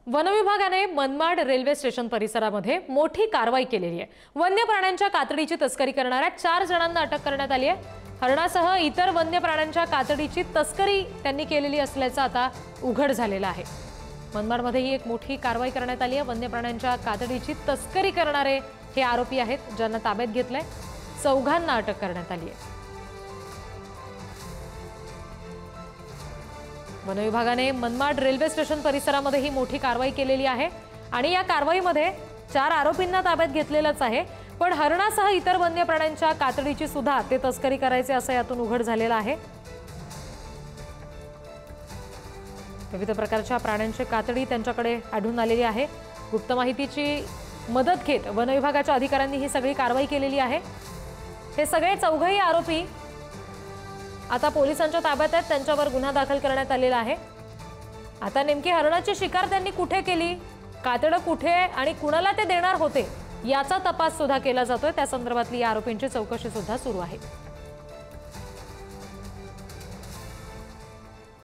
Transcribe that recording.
One विभागाने Manmad railway station परिसरामध्ये मोठी कारवाई केलेली आहे। वन्य प्राण्यांच्या कातडीची तस्करी करणाऱ्या 4 जणांना अटक करण्यात आली आहे। हरणासह इतर वन्य प्राण्यांच्या कातडीची तस्करी त्यांनी केलेली असल्याचं आता उघड झालेलं आहे। मनमाडमध्ये ही एक मोठी कारवाई करण्यात आली आहे। वन्य प्राण्यांच्या कातडीची तस्करी करणारे हे आरोपी आहेत, ज्यांना ताब्यात घेतलंय। 4 अटक करण्यात आली आहे। वन विभागाने मनमाड रेल्वे स्टेशन परिसरामध्ये ही मोठी कारवाई केलेली आहे आणि या कारवाईमध्ये 4 आरोपींना ताब्यात घेतलेलंच आहे। पण हरणासह इतर वन्य प्राण्यांच्या कातडीची सुद्धा ते तस्करी करायचे असं यातून उघड झालेलं आहे। विविध प्रकारच्या प्राण्यांची कातडी त्यांच्याकडे आढळून आलेली आहे। गुप्त माहितीची मदत घेत वन विभागाच्या अधिकाऱ्यांनी ही सगळी कारवाई केलेली आहे। हे सगळे 4ही आरोपी आता पोलिसांच्या ताब्यात आहेत, त्यांच्यावर गुन्हा दाखल करण्यात आलेला आहे। आता नेमकी हरणाची शिकार त्यांनी कुठे केली, कातडं कुठे आणि कुणाला ते देणार होते याचा तपास सुद्धा केला जातोय। त्या संदर्भातली या आरोपींची चौकशी सुद्धा सुरू आहे।